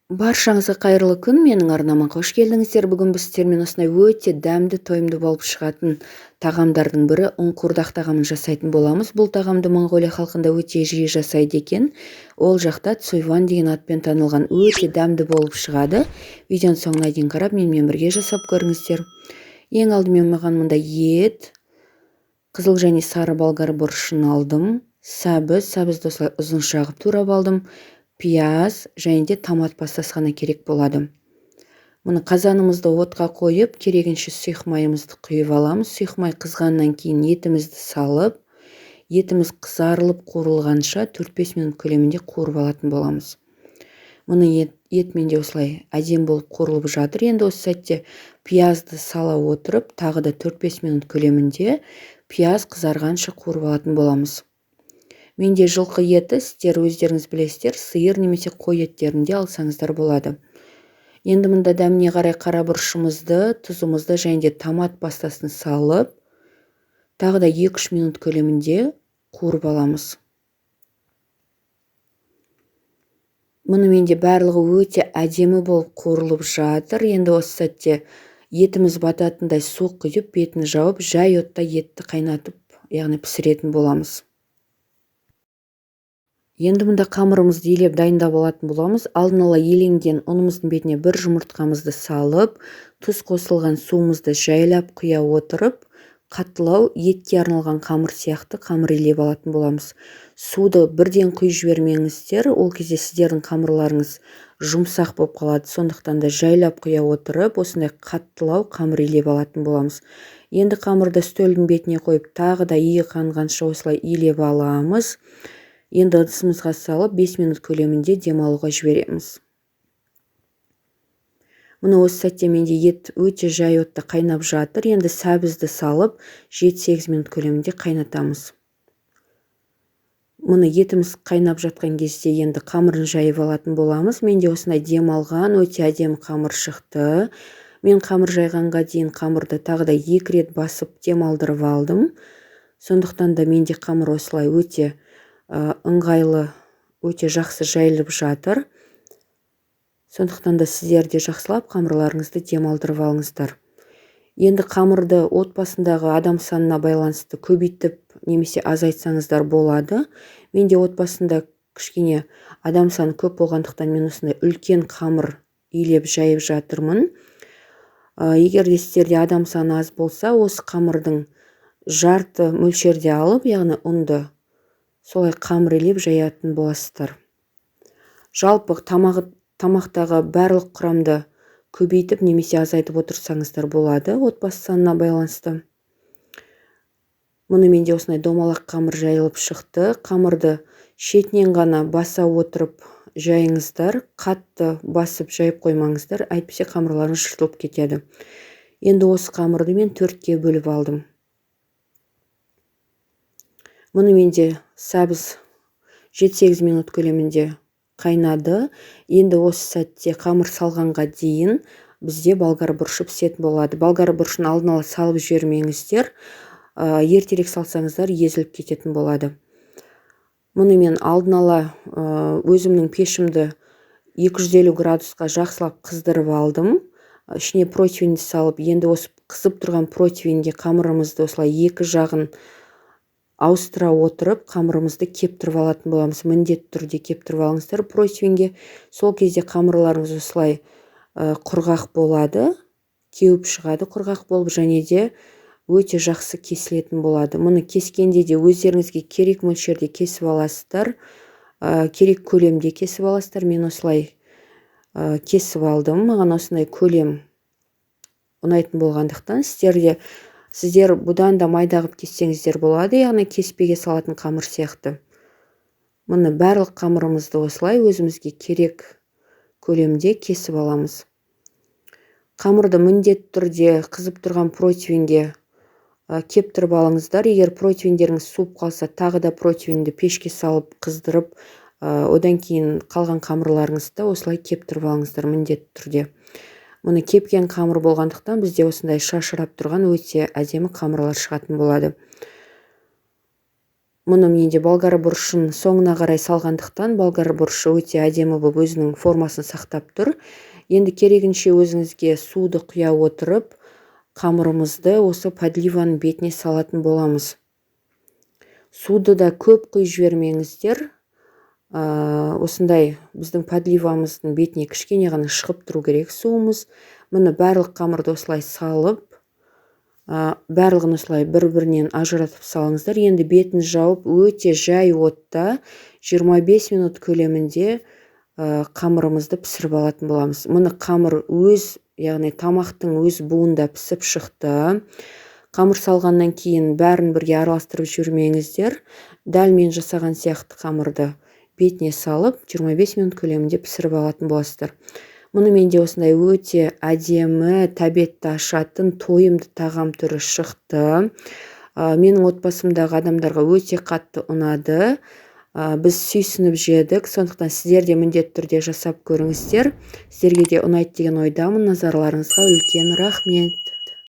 Баршаңызға қайырлы күн, менің арнама қош келдіңіздер. Бүгін біз сіздермен осындай өте дәмді, тойымды болып шығатын тағамдардың бірі ұн қуырдақ тағамын жасайтын боламыз. Бұл тағамды Моңғолия халқында өте жиі жасайды екен. Ол жақта цуйван деген атпен танылған, өте дәмді болып шығады. Видеоның соңына дейін қарап, менімен бірге жасап көріңіздер. Ең алдымен маған мұнда ет, қызыл және сары болгар бұрышын алдым. Сәбізді осылай ұзын шағып турап алдым. Пияз және де томат пастасы ғана керек болады. Мұны қазанымызды отқа қойып, керегінше сұйық майымызды құйып аламыз. Сұйық май қызғаннан кейін етімізді салып, етіміз қызарылып қуырылғанша 4-5 минут көлемінде қуырып алатын боламыз. Мұны етмен де осылай әдем болып қуырылып жатыр. Енді осы сәтте пиязды сала отырып, тағы да 4-5 минут көлемінде пияз қызарғанша қуырып алатын боламыз. Менде жылқы еті, сіздер өздеріңіз білесіздер, сиыр немесе қой еттерінде алсаңыздар болады. Енді мұнда дәміне қарай қара бұрышымызды, тұзымызды және де томат пастасын салып, тағы да 2-3 минут көлемінде қуырып аламыз. Мұны менде барлығы өте әдемі болып қуырылып жатыр. Енді осы сәтте етіміз бататындай су құйып, бетін жауып, жай отта етті қайнатып, яғни пісіретін боламыз. Енді мұнда қамырымызды елеп дайындап алатын боламыз. Алдын ала еленген ұнымыздың бетіне бір жұмыртқамызды салып, тұз қосылған суымызды жайлап құя отырып, қаттылау етке арналған қамыр сияқты қамыр елеп алатын боламыз. Суды бірден құйып жібермеңіздер, ол кезде сіздердің қамырларыңыз жұмсақ болып қалады. Сондықтан да жайлап құя отырып, осындай қаттылау қамыр елеп алатын боламыз. Енді қамырды үстелдің бетіне қойып, тағы да иі қанғанша осылай елеп аламыз. Енді ыдысымызға салып 5 минут көлемінде демалуға жібереміз. Мұны осы сәтте менде ет өте жай отта қайнап жатыр. Енді сәбізді салып 7-8 минут көлемінде қайнатамыз. Мұны етіміз қайнап жатқан кезде енді қамырын жайып алатын боламыз. Менде осындай демалған өте әдемі қамыр шықты. Мен қамыр жайғанға дейін қамырды тағы да 2 рет басып демалдырып алдым. Сондықтан да менде қамыр осылай өте ыңғайлы, өте жақсы жайылып жатыр. Сондықтан да сіздер де жақсылап қамырларыңызды демалдырып алыңыздар. Енді қамырды отбасындағы адам санына байланысты көбейтіп немесе азайтсаңыздар болады. Менде отбасында кішкене адам саны көп болғандықтан мен осындай үлкен қамыр елеп жайып жатырмын. Егер де сіздерде адам саны аз болса, осы қамырдың жарты мөлшерде алып, яғни ұнды солай қамыр елеп жаятын боласыздар. Жалпы тамақтағы барлық құрамды көбейтіп немесе азайтып отырсаңыздар болады, отбасы санына байланысты. Мұны менде осындай домалақ қамыр жайылып шықты. Қамырды шетінен ғана баса отырып жайыңыздар, қатты басып жайып қоймаңыздар, әйтпесе қамырларыңыз жыртылып кетеді. Енді осы қамырды мен 4-ке бөліп алдым. Мұны менде сәбіз 7-8 минут көлемінде қайнады. Енді осы сәтте қамыр салғанға дейін бізде болгар бұрышы пісетін болады. Болгар бұрышын алдын ала салып жібермеңіздер, ертерек салсаңыздар езіліп кететін болады. Мұны мен алдын ала өзімнің пешімді 250 градусқа жақсылап қыздырып алдым. Ішіне противеньді салып, енді осы қызып тұрған противеньге қамырымызды осылай екі жағын ауыстыра отырып, қамырымызды кептіріп алатын боламыз. Міндетті түрде кептіріп алыңыздар противеньге. Сол кезде қамырларыңыз осылай құрғақ болады, кеуіп шығады құрғақ болып, және де өте жақсы кесілетін болады. Мұны кескенде де өздеріңізге керек мөлшерде кесіп аласыздар, керек көлемде кесіп аласыздар. Мен осылай кесіп алдым. Маған осындай көлем ұнайтын болғандықтан, сіздер бұдан да майдағып кессеңіздер болады, яғни кеспеге салатын қамыр сияқты. Мұны барлық қамырымызды осылай өзімізге керек көлемде кесіп аламыз. Қамырды міндетті түрде қызып тұрған противеньге кептіріп алыңыздар. Егер противендеріңіз суып қалса, тағы да противеньді пешке салып қыздырып, одан кейін қалған қамырларыңызды осылай кептіріп алыңыздар міндетті түрде. Мұны кепкен қамыр болғандықтан бізде осындай шашырап тұрған өте әдемі қамырлар шығатын болады. мұны менде болгар бұрышын соңына қарай салғандықтан болгар бұрышы өте әдемі болып өзінің формасын сақтап тұр. Енді керегінше өзіңізге суды құя отырып, қамырымызды осы подливаның бетіне салатын боламыз. Суды да көп құйып жібермеңіздер. Осындай біздің подливамыздың бетіне кішкене ғана шығып тұру керек суымыз. Мұны барлық қамырды осылай салып, барлығын осылай бір-бірінен ажыратып салыңыздар. Енді бетін жауып, өте жай отта 25 минут көлемінде қамырымызды пісіріп алатын боламыз. Мұны қамыр яғни тамақтың өз буында пісіп шықты. Қамыр салғаннан кейін бәрін бірге араластырып жүрмеңіздер. Дәл мен жасаған сияқты қамырды бетіне салып 25 минут көлемінде пісіріп алатын боласыздар. Мұны менде осындай өте әдемі, тәбетті ашатын, тойымды тағам түрі шықты. Менің отбасымдағы адамдарға өте қатты ұнады. Біз сүйсініп жедік, сондықтан сіздер де міндетті түрде жасап көріңіздер. Сіздерге де ұнайды деген ойдамын. Назарларыңызға үлкен рахмет.